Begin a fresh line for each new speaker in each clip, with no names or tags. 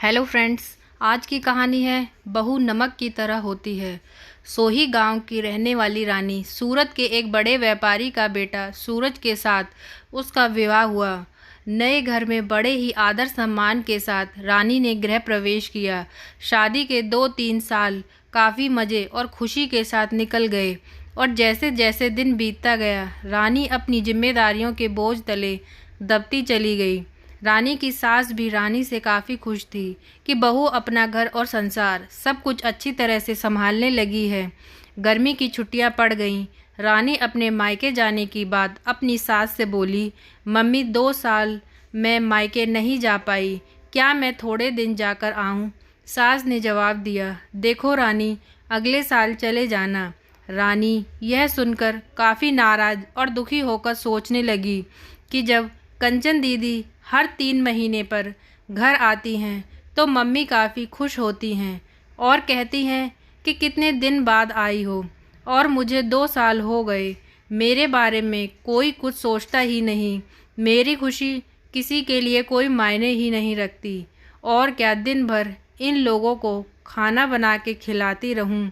Hello friends. आज की कहानी है बहू नमक की तरह होती है। सोही गांव की रहने वाली रानी सूरत के एक बड़े व्यापारी का बेटा सूरज के साथ उसका विवाह हुआ। नए घर में बड़े ही आदर सम्मान के साथ रानी ने गृह प्रवेश किया। शादी के 2-3 साल काफ़ी मज़े और खुशी के साथ निकल गए और जैसे जैसे दिन बीतता गया रानी अपनी जिम्मेदारियों के बोझ तले दबती चली गई। रानी की सास भी रानी से काफ़ी खुश थी कि बहू अपना घर और संसार सब कुछ अच्छी तरह से संभालने लगी है। गर्मी की छुट्टियां पड़ गईं। रानी अपने मायके जाने की बात अपनी सास से बोली, मम्मी 2 साल मैं मायके नहीं जा पाई, क्या मैं थोड़े दिन जाकर आऊँ? सास ने जवाब दिया, देखो रानी, अगले साल चले जाना। रानी यह सुनकर काफ़ी नाराज़ और दुखी होकर सोचने लगी कि जब कंचन दीदी हर 3 महीने पर घर आती हैं तो मम्मी काफ़ी खुश होती हैं और कहती हैं कि कितने दिन बाद आई हो, और मुझे 2 साल हो गए, मेरे बारे में कोई कुछ सोचता ही नहीं। मेरी खुशी किसी के लिए कोई मायने ही नहीं रखती। और क्या दिन भर इन लोगों को खाना बना के खिलाती रहूं,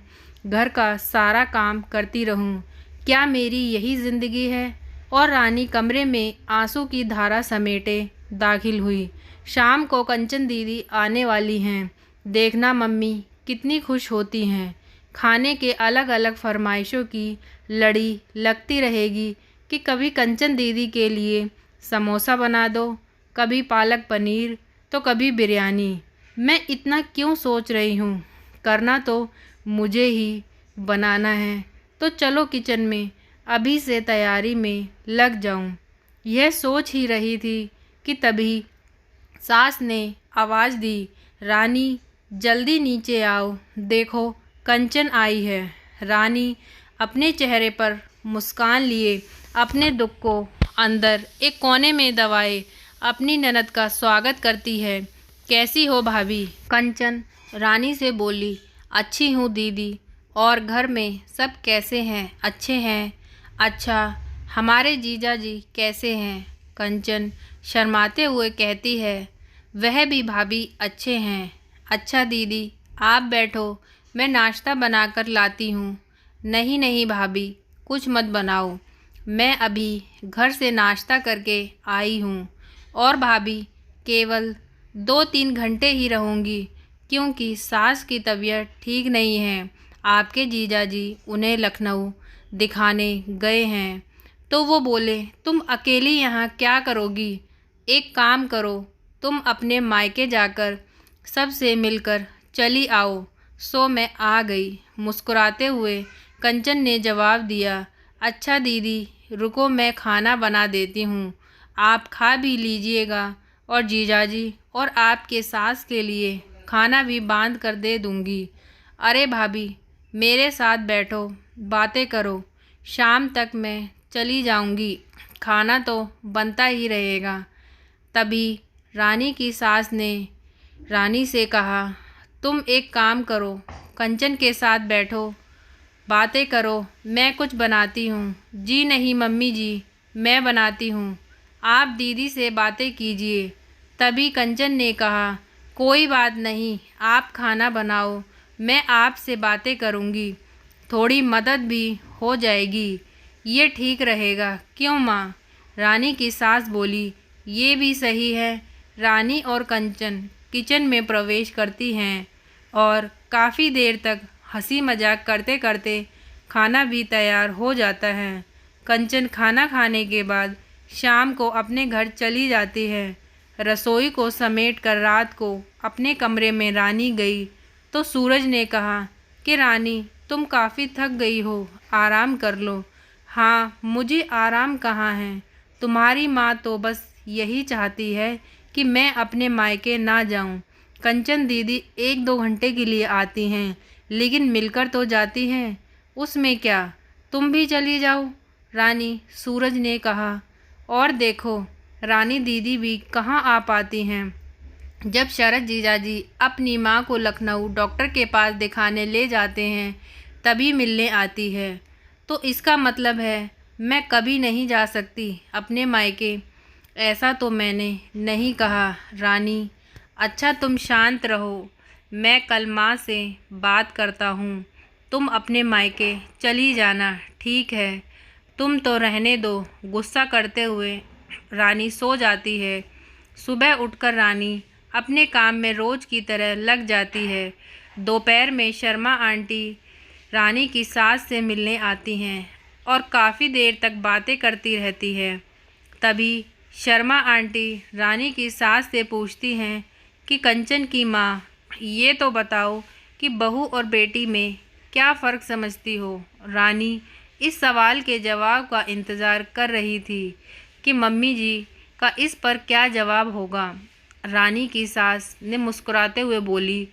घर का सारा काम करती रहूं, क्या मेरी यही ज़िंदगी है? और रानी कमरे में आंसू की धारा समेटे दाखिल हुई। शाम को कंचन दीदी आने वाली हैं, देखना मम्मी कितनी खुश होती हैं। खाने के अलग अलग फरमाइशों की लड़ी लगती रहेगी कि कभी कंचन दीदी के लिए समोसा बना दो, कभी पालक पनीर, तो कभी बिरयानी। मैं इतना क्यों सोच रही हूँ, करना तो मुझे ही बनाना है, तो चलो किचन में अभी से तैयारी में लग जाऊं। यह सोच ही रही थी कि तभी सास ने आवाज़ दी, रानी जल्दी नीचे आओ, देखो कंचन आई है। रानी अपने चेहरे पर मुस्कान लिए अपने दुख को अंदर एक कोने में दबाए अपनी ननद का स्वागत करती है। कैसी हो भाभी? कंचन रानी से बोली, अच्छी हूँ दीदी। और घर में सब कैसे हैं? अच्छे हैं। अच्छा, हमारे जीजा जी कैसे हैं? कंचन शर्माते हुए कहती है, वह भी भाभी अच्छे हैं। अच्छा दीदी, आप बैठो, मैं नाश्ता बनाकर लाती हूँ। नहीं नहीं भाभी, कुछ मत बनाओ, मैं अभी घर से नाश्ता करके आई हूँ। और भाभी केवल 2-3 घंटे ही रहूँगी, क्योंकि सास की तबीयत ठीक नहीं है। आपके जीजा जी उन्हें लखनऊ दिखाने गए हैं। तो वो बोले, तुम अकेली यहाँ क्या करोगी? एक काम करो, तुम अपने मायके जाकर सबसे मिलकर चली आओ। सो मैं आ गई, मुस्कुराते हुए कंचन ने जवाब दिया, अच्छा दीदी, रुको मैं खाना बना देती हूँ, आप खा भी लीजिएगा और जीजाजी और आपके सास के लिए खाना भी बांध कर दे दूँगी। अरे भाभी, मेरे साथ बैठो, बातें करो, शाम तक मैं चली जाऊंगी, खाना तो बनता ही रहेगा। तभी रानी की सास ने रानी से कहा, तुम एक काम करो, कंचन के साथ बैठो, बातें करो, मैं कुछ बनाती हूँ। जी नहीं मम्मी जी, मैं बनाती हूँ, आप दीदी से बातें कीजिए। तभी कंचन ने कहा, कोई बात नहीं, आप खाना बनाओ, मैं आपसे बातें करूँगी, थोड़ी मदद भी हो जाएगी, ये ठीक रहेगा, क्यों माँ? रानी की सास बोली, ये भी सही है। रानी और कंचन किचन में प्रवेश करती हैं और काफ़ी देर तक हंसी मजाक करते करते खाना भी तैयार हो जाता है। कंचन खाना खाने के बाद शाम को अपने घर चली जाती है। रसोई को समेट कर रात को अपने कमरे में रानी गई तो सूरज ने कहा कि रानी, तुम काफ़ी थक गई हो, आराम कर लो। हाँ, मुझे आराम कहाँ है, तुम्हारी माँ तो बस यही चाहती है कि मैं अपने मायके ना जाऊं। कंचन दीदी 1-2 घंटे के लिए आती हैं, लेकिन मिलकर तो जाती हैं, उसमें क्या, तुम भी चली जाओ। रानी सूरज ने कहा, और देखो, रानी दीदी भी कहाँ आ पाती हैं। जब शरद जीजाजी अपनी माँ को लखनऊ डॉक्टर के पास दिखाने ले जाते हैं तभी मिलने आती है। तो इसका मतलब है मैं कभी नहीं जा सकती अपने मायके? ऐसा तो मैंने नहीं कहा रानी, अच्छा तुम शांत रहो, मैं कल माँ से बात करता हूँ। तुम अपने मायके चली जाना, ठीक है? तुम तो रहने दो। गुस्सा करते हुए रानी सो जाती है। सुबह उठकर रानी अपने काम में रोज की तरह लग जाती है। दोपहर में शर्मा आंटी रानी की सास से मिलने आती हैं और काफ़ी देर तक बातें करती रहती है। तभी शर्मा आंटी रानी की सास से पूछती हैं कि कंचन की माँ, ये तो बताओ कि बहू और बेटी में क्या फ़र्क समझती हो? रानी इस सवाल के जवाब का इंतज़ार कर रही थी कि मम्मी जी का इस पर क्या जवाब होगा। रानी की सास ने मुस्कुराते हुए बोली,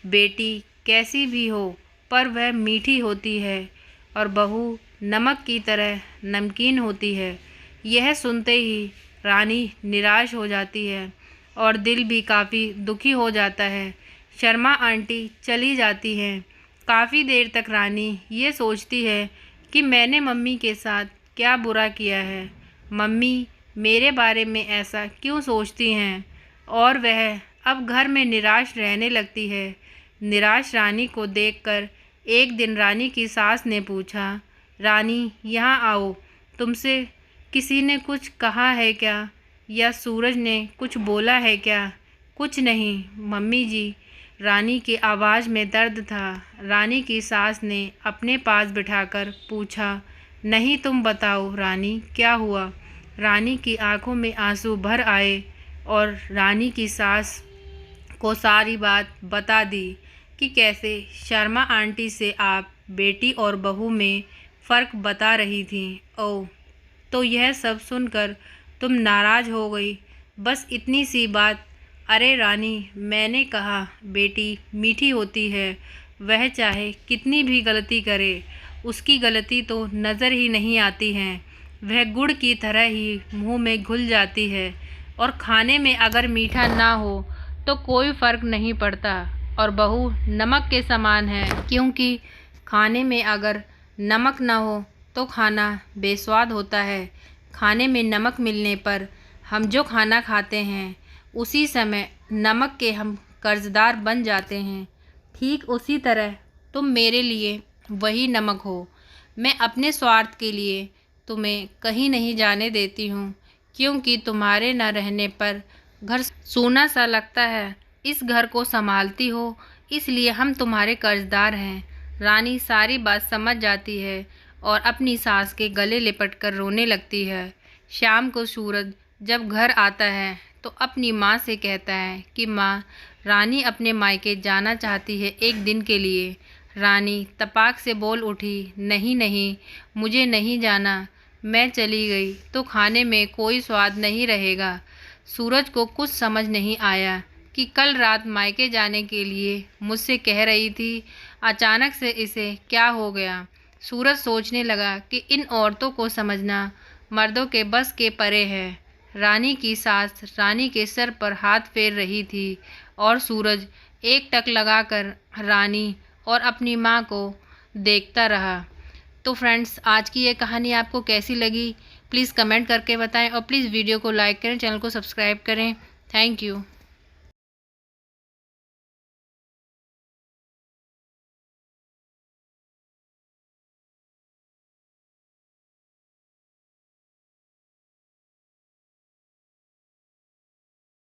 बेटी कैसी भी हो पर वह मीठी होती है और बहू नमक की तरह नमकीन होती है। यह सुनते ही रानी निराश हो जाती है और दिल भी काफ़ी दुखी हो जाता है। शर्मा आंटी चली जाती हैं। काफ़ी देर तक रानी ये सोचती है कि मैंने मम्मी के साथ क्या बुरा किया है। मम्मी मेरे बारे में ऐसा क्यों सोचती हैं? और वह अब घर में निराश रहने लगती है। निराश रानी को देखकर एक दिन रानी की सास ने पूछा, रानी यहाँ आओ, तुमसे किसी ने कुछ कहा है क्या, या सूरज ने कुछ बोला है क्या? कुछ नहीं मम्मी जी। रानी की आवाज़ में दर्द था। रानी की सास ने अपने पास बिठाकर पूछा, नहीं तुम बताओ रानी क्या हुआ? रानी की आंखों में आंसू भर आए और रानी की सास को सारी बात बता दी कि कैसे शर्मा आंटी से आप बेटी और बहू में फ़र्क बता रही थी। ओह, तो यह सब सुनकर तुम नाराज़ हो गई, बस इतनी सी बात? अरे रानी, मैंने कहा बेटी मीठी होती है, वह चाहे कितनी भी गलती करे उसकी गलती तो नज़र ही नहीं आती है। वह गुड़ की तरह ही मुंह में घुल जाती है और खाने में अगर मीठा ना हो तो कोई फ़र्क नहीं पड़ता। और बहू नमक के समान है, क्योंकि खाने में अगर नमक ना हो तो खाना बेस्वाद होता है। खाने में नमक मिलने पर हम जो खाना खाते हैं उसी समय नमक के हम कर्जदार बन जाते हैं। ठीक उसी तरह तुम मेरे लिए वही नमक हो। मैं अपने स्वार्थ के लिए तुम्हें कहीं नहीं जाने देती हूँ, क्योंकि तुम्हारे न रहने पर घर सूना सा लगता है। इस घर को संभालती हो, इसलिए हम तुम्हारे कर्जदार हैं। रानी सारी बात समझ जाती है और अपनी सास के गले लिपटकर रोने लगती है। शाम को सूरज जब घर आता है तो अपनी माँ से कहता है कि माँ, रानी अपने मायके जाना चाहती है एक दिन के लिए। रानी तपाक से बोल उठी, नहीं नहीं, मुझे नहीं जाना। मैं चली गई तो खाने में कोई स्वाद नहीं रहेगा। सूरज को कुछ समझ नहीं आया कि कल रात मायके जाने के लिए मुझसे कह रही थी, अचानक से इसे क्या हो गया। सूरज सोचने लगा कि इन औरतों को समझना मर्दों के बस के परे है। रानी की सास रानी के सर पर हाथ फेर रही थी और सूरज एक टक लगाकर रानी और अपनी माँ को देखता रहा। तो फ्रेंड्स, आज की ये कहानी आपको कैसी लगी प्लीज़ कमेंट करके बताएं और प्लीज़ वीडियो को लाइक करें, चैनल को सब्सक्राइब करें। Thank you.